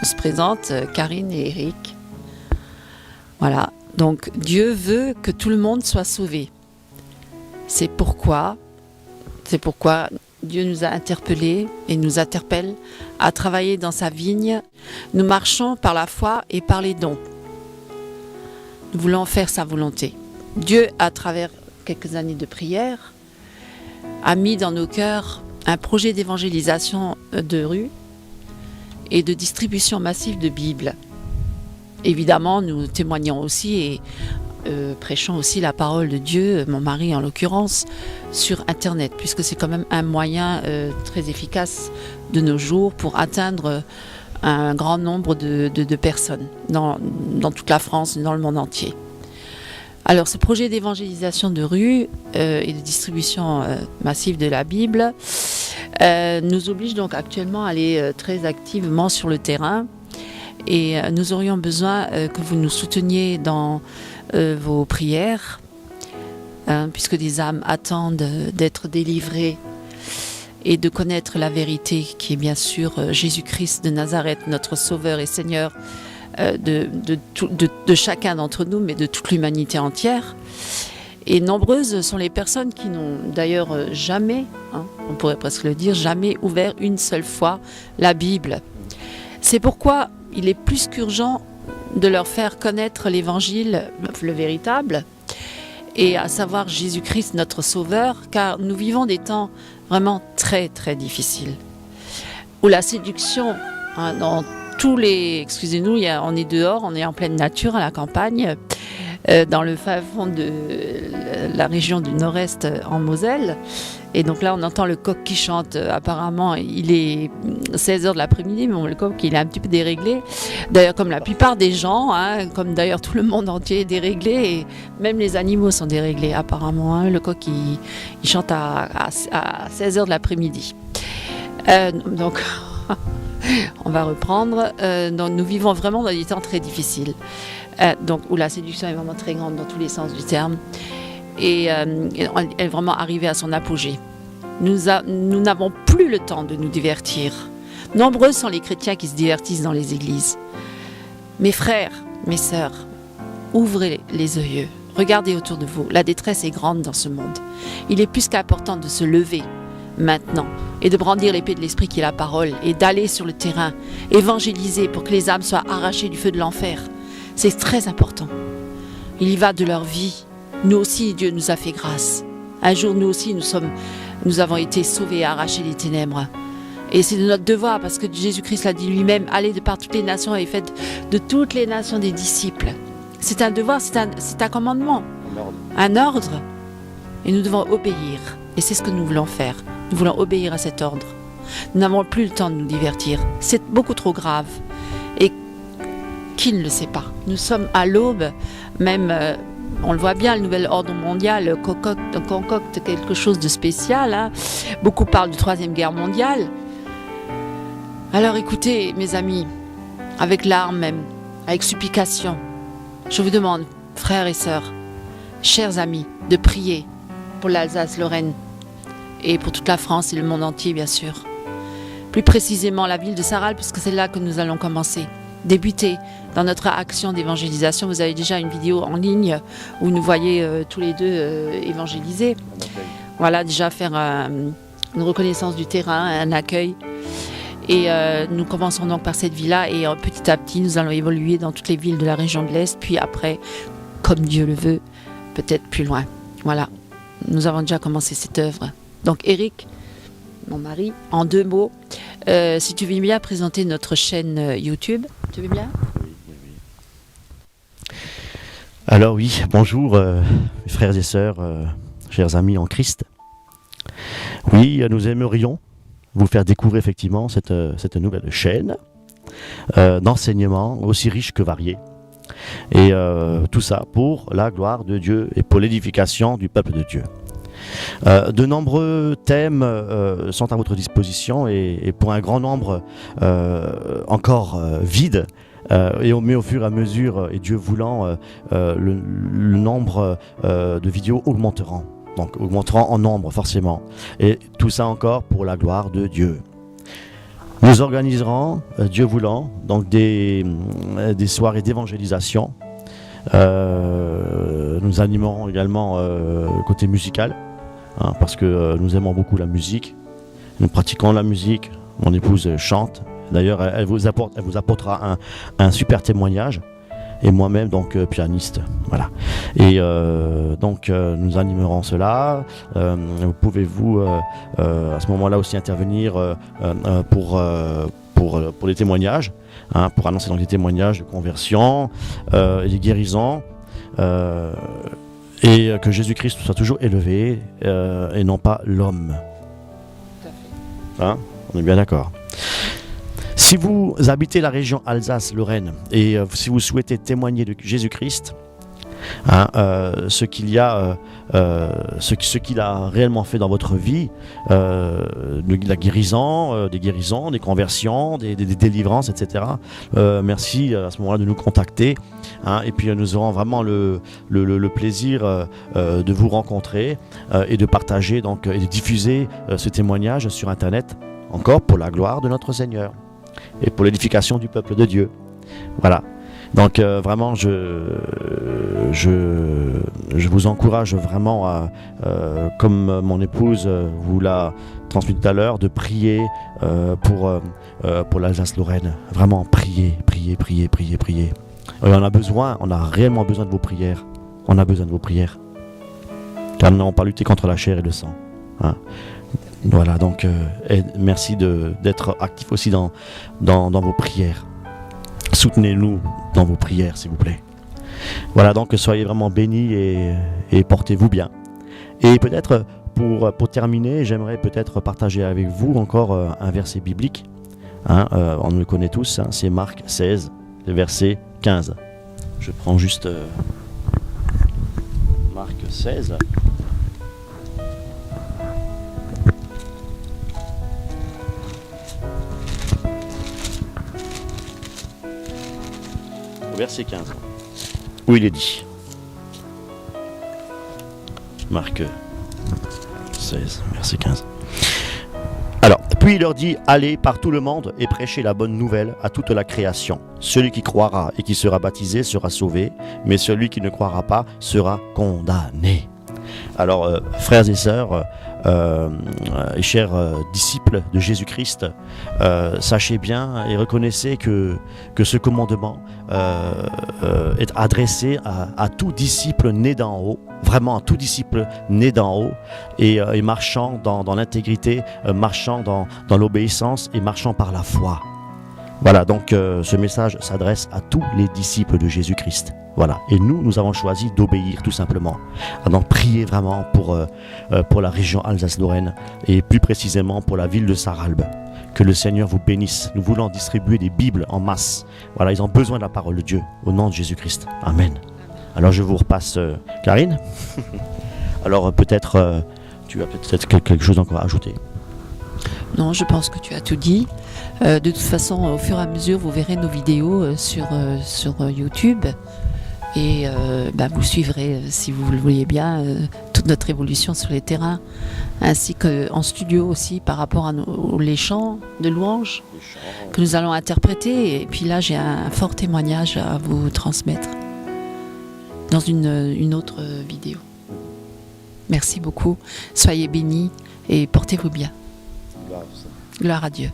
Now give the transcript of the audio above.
On se présente, Karine et Eric. Voilà, donc Dieu veut que tout le monde soit sauvé. C'est pourquoi Dieu nous a interpellés et nous interpelle à travailler dans sa vigne. Nous marchons par la foi et par les dons. Nous voulons faire sa volonté. Dieu, à travers quelques années de prière, a mis dans nos cœurs un projet d'évangélisation de rue et de distribution massive de Bibles. Évidemment, nous témoignons aussi et prêchons aussi la parole de Dieu, mon mari en l'occurrence, sur Internet, puisque c'est quand même un moyen très efficace de nos jours pour atteindre un grand nombre de personnes dans toute la France et dans le monde entier. Alors, ce projet d'évangélisation de rue et de distribution massive de la Bible nous oblige donc actuellement à aller très activement sur le terrain et nous aurions besoin que vous nous souteniez dans vos prières, puisque des âmes attendent d'être délivrées et de connaître la vérité qui est bien sûr Jésus-Christ de Nazareth, notre Sauveur et Seigneur de chacun d'entre nous, mais de toute l'humanité entière. Et nombreuses sont les personnes qui n'ont d'ailleurs jamais, on pourrait presque le dire, jamais ouvert une seule fois la Bible. C'est pourquoi il est plus qu'urgent de leur faire connaître l'Évangile, le véritable, et à savoir Jésus-Christ, notre Sauveur, car nous vivons des temps vraiment très très difficiles, où la séduction, dans tous les... Excusez-nous, on est dehors, on est en pleine nature, à la campagne, dans le fin fond de la région du Nord-Est en Moselle. Et donc là, on entend le coq qui chante. Apparemment, il est 16h de l'après-midi, mais le coq, il est un petit peu déréglé. D'ailleurs, comme la plupart des gens, comme d'ailleurs tout le monde entier est déréglé, et même les animaux sont déréglés, apparemment. Le coq, il chante à 16h de l'après-midi. Donc... On va reprendre. Donc, nous vivons vraiment dans des temps très difficiles, donc où la séduction est vraiment très grande dans tous les sens du terme, et elle est vraiment arrivée à son apogée. Nous n'avons plus le temps de nous divertir. Nombreux sont les chrétiens qui se divertissent dans les églises. Mes frères, mes sœurs, ouvrez les yeux, regardez autour de vous. La détresse est grande dans ce monde. Il est plus qu'important de se lever maintenant et de brandir l'épée de l'esprit qui est la parole et d'aller sur le terrain, évangéliser pour que les âmes soient arrachées du feu de l'enfer. C'est très important. Il y va de leur vie. Nous aussi, Dieu nous a fait grâce. Un jour, nous aussi, nous avons été sauvés et arrachés des ténèbres. Et c'est de notre devoir, parce que Jésus-Christ l'a dit lui-même, allez de par toutes les nations et faites de toutes les nations des disciples. C'est un devoir, c'est un commandement, un ordre. Et nous devons obéir. Et c'est ce que nous voulons faire. Nous voulons obéir à cet ordre. Nous n'avons plus le temps de nous divertir. C'est beaucoup trop grave. Et qui ne le sait pas? Nous sommes à l'aube, même, on le voit bien, le nouvel ordre mondial concocte quelque chose de spécial. Beaucoup parlent de Troisième Guerre mondiale. Alors écoutez, mes amis, avec larmes même, avec supplication, je vous demande, frères et sœurs, chers amis, de prier pour l'Alsace-Lorraine, et pour toute la France et le monde entier, bien sûr. Plus précisément, la ville de Sarral, puisque c'est là que nous allons commencer. Débuter dans notre action d'évangélisation. Vous avez déjà une vidéo en ligne où nous voyez tous les deux évangéliser. Voilà, déjà faire une reconnaissance du terrain, un accueil. Et nous commençons donc par cette ville-là et petit à petit, nous allons évoluer dans toutes les villes de la région de l'Est. Puis après, comme Dieu le veut, peut-être plus loin. Voilà, nous avons déjà commencé cette œuvre. Donc Eric, mon mari, en 2 mots, si tu veux bien présenter notre chaîne YouTube, tu veux bien? Alors oui, bonjour mes frères et sœurs, chers amis en Christ. Oui, nous aimerions vous faire découvrir effectivement cette nouvelle chaîne d'enseignement aussi riche que variée. Et tout ça pour la gloire de Dieu et pour l'édification du peuple de Dieu. De nombreux thèmes sont à votre disposition et pour un grand nombre encore vides, mais au fur et à mesure, et Dieu voulant, le nombre de vidéos augmenteront. Donc augmenteront en nombre forcément. Et tout ça encore pour la gloire de Dieu. Nous organiserons, Dieu voulant, donc des soirées d'évangélisation. Nous animerons également côté musical, hein, parce que nous aimons beaucoup la musique. Nous pratiquons la musique. Mon épouse chante. D'ailleurs, elle vous apportera un super témoignage. Et moi-même, donc pianiste. Voilà. Et donc, nous animerons cela. Vous pouvez-vous, à ce moment-là aussi, intervenir pour les témoignages, hein, pour annoncer donc les témoignages de conversion et des guérisons. Et que Jésus-Christ soit toujours élevé et non pas l'homme. Tout à fait. Hein, on est bien d'accord. Si vous habitez la région Alsace-Lorraine et si vous souhaitez témoigner de Jésus-Christ, hein, ce qu'il a réellement fait dans votre vie, la guérison, des guérisons, des conversions, des délivrances, etc. Merci à ce moment-là de nous contacter, hein, et puis nous aurons vraiment le plaisir de vous rencontrer et de partager donc, et de diffuser ce témoignage sur Internet, encore pour la gloire de notre Seigneur et pour l'édification du peuple de Dieu. Voilà. Donc vraiment, je vous encourage vraiment à, comme mon épouse vous l'a transmis tout à l'heure, de prier pour l'Alsace-Lorraine. Vraiment, prier. On a réellement besoin de vos prières. On a besoin de vos prières. Car nous n'avons pas lutté contre la chair et le sang. Hein. Voilà, donc merci d'être actif aussi dans vos prières. Soutenez-nous dans vos prières, s'il vous plaît. Voilà, donc soyez vraiment bénis et portez-vous bien. Et peut-être, pour terminer, j'aimerais peut-être partager avec vous encore un verset biblique. Hein, on le connaît tous, hein, c'est Marc 16, le verset 15. Je prends juste Marc 16. Verset 15, où il est dit, Marc 16, verset 15. Alors, puis il leur dit, allez par tout le monde et prêchez la bonne nouvelle à toute la création. Celui qui croira et qui sera baptisé sera sauvé, mais celui qui ne croira pas sera condamné. Alors, frères et sœurs, et chers disciples de Jésus-Christ, sachez bien et reconnaissez que ce commandement est adressé à tout disciple né d'en haut, vraiment à tout disciple né d'en haut et marchant dans l'intégrité, marchant dans l'obéissance et marchant par la foi. Voilà, donc ce message s'adresse à tous les disciples de Jésus-Christ. Voilà, et nous avons choisi d'obéir tout simplement. Donc priez vraiment pour la région Alsace-Lorraine et plus précisément pour la ville de Sarralbe. Que le Seigneur vous bénisse. Nous voulons distribuer des Bibles en masse. Voilà, ils ont besoin de la parole de Dieu au nom de Jésus-Christ. Amen. Alors je vous repasse Karine. Alors peut-être tu as peut-être quelque chose encore à ajouter. Non, je pense que tu as tout dit. De toute façon, au fur et à mesure, vous verrez nos vidéos sur YouTube. Et vous suivrez, si vous le voulez bien, toute notre évolution sur les terrains, ainsi qu'en studio aussi par rapport à les chants de louanges que nous allons interpréter. Et puis là, j'ai un fort témoignage à vous transmettre dans une autre vidéo. Merci beaucoup, soyez bénis et portez-vous bien. Gloire à Dieu.